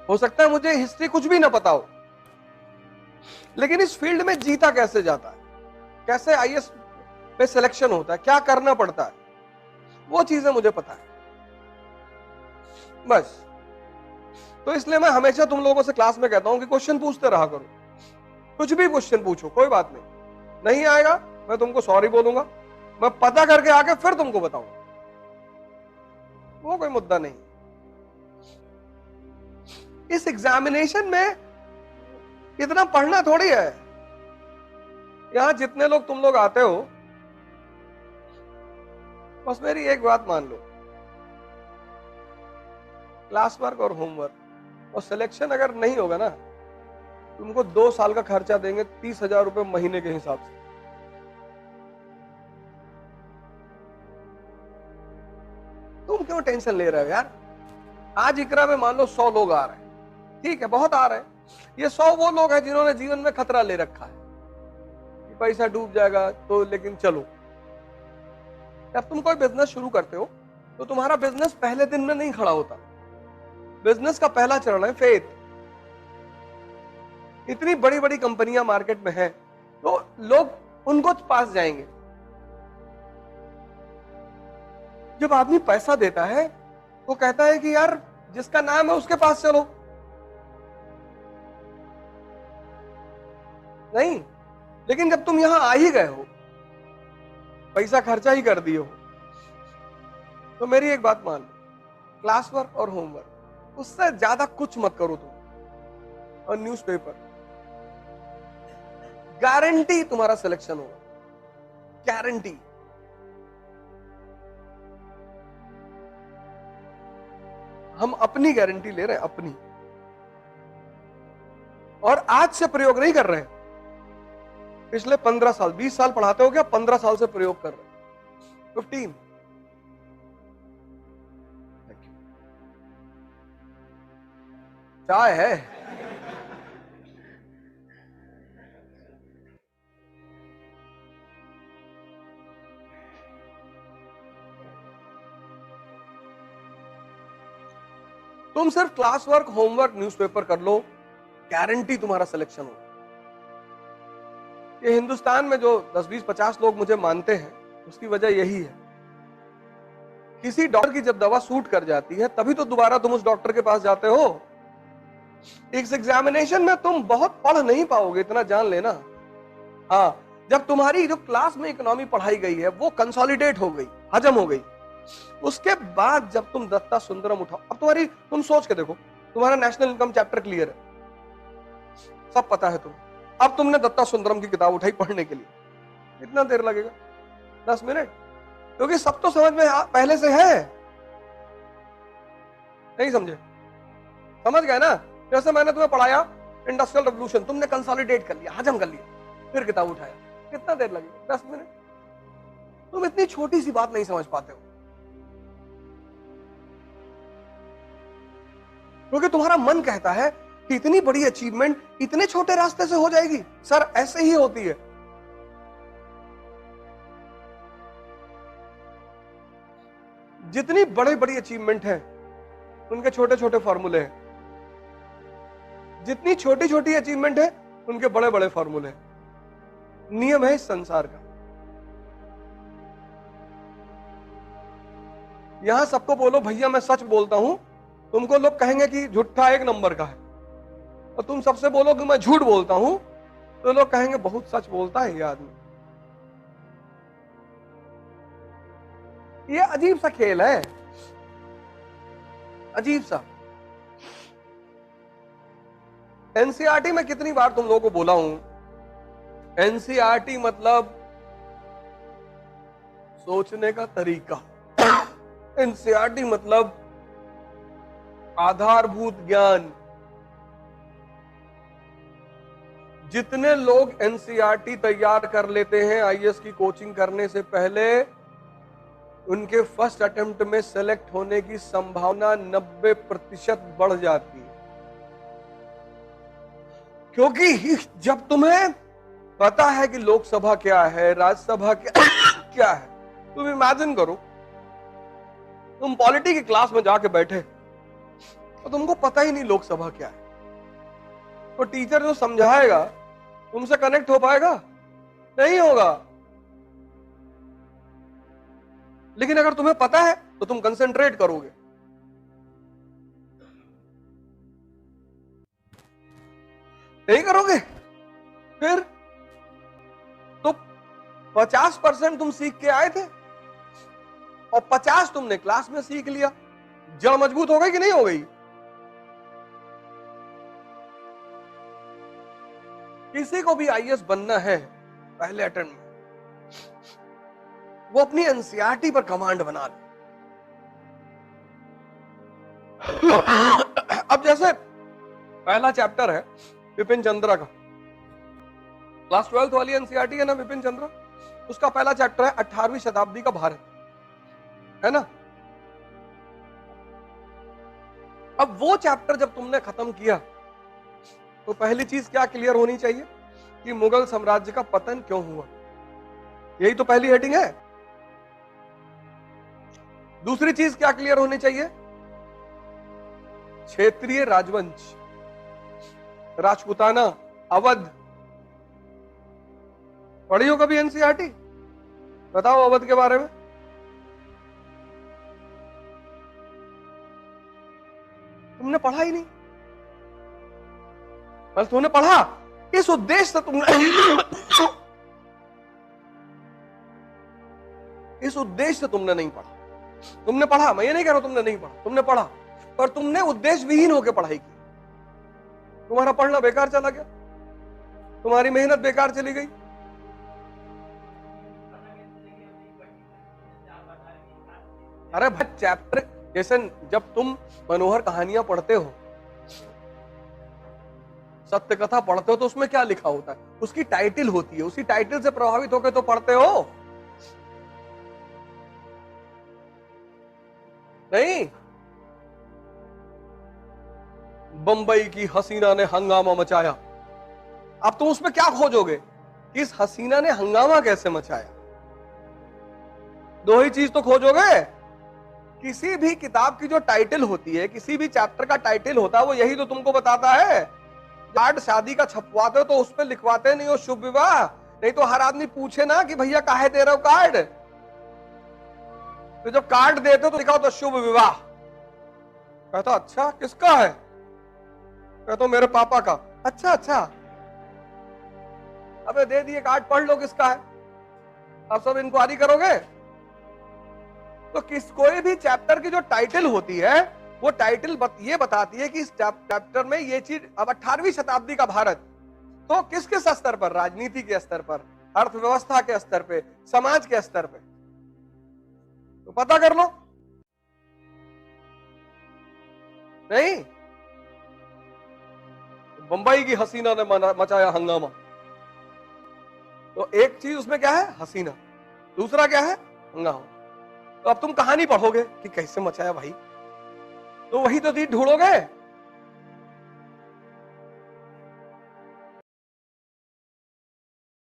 हो सकता है मुझे हिस्ट्री कुछ भी ना पता हो, लेकिन इस फील्ड में जीता कैसे जाता है, कैसे आईएएस पे सिलेक्शन होता है, क्या करना पड़ता है, वो चीजें मुझे पता है बस। तो इसलिए मैं हमेशा तुम लोगों से क्लास में कहता हूं कि क्वेश्चन पूछते रहा करो, कुछ भी क्वेश्चन पूछो, कोई बात नहीं आएगा मैं तुमको सॉरी बोलूंगा, मैं पता करके आके फिर तुमको बताऊंगा, वो कोई मुद्दा नहीं। इस एग्जामिनेशन में इतना पढ़ना थोड़ी है। यहां जितने लोग तुम लोग आते हो, बस मेरी एक बात मान लो, क्लास वर्क और होमवर्क और सिलेक्शन अगर नहीं होगा ना, तुमको 2 साल का खर्चा देंगे 30,000 रुपए महीने के हिसाब से। तुम क्यों टेंशन ले रहे हो यार? आज इकरा में मान लो 100 लोग आ रहे हैं, ठीक है, बहुत आ रहे हैं, ये 100 वो लोग हैं जिन्होंने जीवन में खतरा ले रखा है कि पैसा डूब जाएगा तो, लेकिन चलो, जब तुम कोई बिजनेस शुरू करते हो तो तुम्हारा बिजनेस पहले दिन में नहीं खड़ा होता। बिजनेस का पहला चरण है फेथ। इतनी बड़ी बड़ी कंपनियां मार्केट में हैं, तो लोग उनको पास जाएंगे। जब आदमी पैसा देता है वो कहता है कि यार जिसका नाम है उसके पास चलो, नहीं। लेकिन जब तुम यहां आ ही गए हो, पैसा खर्चा ही कर दिए हो, तो मेरी एक बात मान लो, क्लास वर्क और होमवर्क उससे ज्यादा कुछ मत करो तुम, और न्यूज़पेपर, गारंटी तुम्हारा सिलेक्शन होगा, गारंटी। हम अपनी गारंटी ले रहे हैं, अपनी, और आज से प्रयोग नहीं कर रहे हैं। पिछले 15 साल 20 साल पढ़ाते हो क्या? 15 साल से प्रयोग कर रहे हैं, 15। चाय है? तुम सिर्फ क्लास वर्क, होमवर्क, न्यूज़पेपर कर लो, गारंटी तुम्हारा सिलेक्शन हो। ये हिंदुस्तान में जो 10, 20, 50 लोग मुझे मानते हैं, उसकी वजह यही है। किसी डॉक्टर की जब दवा सूट कर जाती है तभी तो दोबारा तुम उस डॉक्टर के पास जाते हो। इस एग्जामिनेशन में तुम बहुत पढ़ नहीं पाओगे, इतना जान लेना। हाँ, जब तुम्हारी जो क्लास में इकोनॉमी पढ़ाई गई है वो कंसोलिडेट हो गई, हजम हो गई, उसके बाद जब तुम दत्ता सुंदरम उठाओ, अब तुम सोच के देखो, तुम्हारा नेशनल इनकम चैप्टर क्लियर है, सब पता है तुम, अब तुमने दत्ता सुंदरम की किताब उठाई पढ़ने के लिए, कितना देर लगेगा? 10 मिनट, क्योंकि सब तो समझ में पहले से है। नहीं समझे? समझ गए ना? जैसे मैंने तुम्हें पढ़ाया इंडस्ट्रियल रेवोल्यूशन, तुमने कंसोलिडेट कर लिया, हजम कर लिया, फिर किताब उठाया, कितना देर लगेगा? 10 मिनट। तुम इतनी छोटी सी बात नहीं समझ पाते हो, क्योंकि तुम्हारा मन कहता है कि इतनी बड़ी अचीवमेंट इतने छोटे रास्ते से हो जाएगी। सर, ऐसे ही होती है। जितनी बड़ी बड़ी अचीवमेंट है उनके छोटे छोटे फॉर्मूले हैं, जितनी छोटी छोटी अचीवमेंट है उनके बड़े बड़े फॉर्मूले हैं। नियम है इस संसार का। यहां सबको बोलो भैया मैं सच बोलता हूं, तुमको लोग कहेंगे कि झूठा 1 नंबर का है, और तुम सबसे बोलो कि मैं झूठ बोलता हूं, तो लोग कहेंगे बहुत सच बोलता है ये आदमी। ये अजीब सा खेल है, अजीब सा। एनसीईआरटी में कितनी बार तुम लोगों को बोला हूं, एनसीईआरटी मतलब सोचने का तरीका, एनसीईआरटी मतलब आधारभूत ज्ञान। जितने लोग एनसीईआरटी तैयार कर लेते हैं आईएएस की कोचिंग करने से पहले, उनके फर्स्ट अटेम्प्ट में सेलेक्ट होने की संभावना 90% बढ़ जाती है। क्योंकि जब तुम्हें पता है कि लोकसभा क्या है, राज्यसभा क्या है, तुम इमेजिन करो, तुम पॉलिटी की क्लास में जाके बैठे, तो तुमको पता ही नहीं लोकसभा क्या है। तो टीचर जो समझाएगा तुमसे कनेक्ट हो पाएगा? नहीं होगा। लेकिन अगर तुम्हें पता है तो तुम कंसंट्रेट करोगे। नहीं करोगे फिर तो 50% तुम सीख के आए थे और 50 तुमने क्लास में सीख लिया। जड़ मजबूत हो गई कि नहीं हो गई? किसी को भी आईएएस बनना है पहले अटेम्प्ट में वो अपनी एनसीईआरटी पर कमांड बना ले। अब जैसे पहला चैप्टर है विपिन चंद्रा का, क्लास 12th वाली एनसीईआरटी है ना विपिन चंद्रा, उसका पहला चैप्टर है 18वीं शताब्दी का भारत, है ना। अब वो चैप्टर जब तुमने खत्म किया तो पहली चीज क्या क्लियर होनी चाहिए कि मुगल साम्राज्य का पतन क्यों हुआ। यही तो पहली हेडिंग है। दूसरी चीज क्या क्लियर होनी चाहिए? क्षेत्रीय राजवंश, राजपूताना, अवध। पढ़ी हो कभी एनसीईआरटी? बताओ अवध के बारे में। तुमने पढ़ा ही नहीं। बस तुमने पढ़ा इस उद्देश्य से तुमने इस उद्देश्य से तुमने नहीं पढ़ा। तुमने पढ़ा, मैं ये नहीं कह रहा तुमने नहीं पढ़ा, तुमने पढ़ा, पर तुमने उद्देश्य विहीन होकर पढ़ाई की। तुम्हारा पढ़ना बेकार चला गया, तुम्हारी मेहनत बेकार चली गई। अरे भाई चैप्टर जैसे जब तुम मनोहर कहानियां पढ़ते हो, सत्य कथा पढ़ते हो तो उसमें क्या लिखा होता है? उसकी टाइटल होती है, उसी टाइटल से प्रभावित होकर तो पढ़ते हो नहीं। बंबई की हसीना ने हंगामा मचाया, अब तुम उसमें क्या खोजोगे? इस हसीना ने हंगामा कैसे मचाया? दो ही चीज तो खोजोगे। किसी भी किताब की जो टाइटल होती है, किसी भी चैप्टर का टाइटल होता है, वो यही तो तुमको बताता है। कार्ड शादी का छपवाते हो तो उस पर लिखवाते नहीं हो शुभ विवाह, नहीं तो हर आदमी पूछे ना कि भैया काहे दे रहे हो कार्ड, तो जब कार्ड देते हो तो लिखा होता शुभ विवाह। कहता अच्छा किसका है? कहता मेरे पापा का। अच्छा अच्छा, अबे दे दिए कार्ड, पढ़ लो किसका है। अब सब इंक्वायरी करोगे। तो कोई भी चैप्टर की जो टाइटल होती है वो टाइटल ये बताती है कि इस चैप्टर में ये चीज। अब 18वीं शताब्दी का भारत तो किस किस स्तर पर? राजनीति के स्तर पर, अर्थव्यवस्था के स्तर पे, समाज के स्तर पे, तो पता कर लो। नहीं, बंबई की हसीना ने मचाया हंगामा। तो एक चीज उसमें क्या है? हसीना। दूसरा क्या है? हंगामा। तो अब तुम कहानी पढ़ोगे कि कैसे मचाया भाई, तो वही तो चीज ढूंढोगे।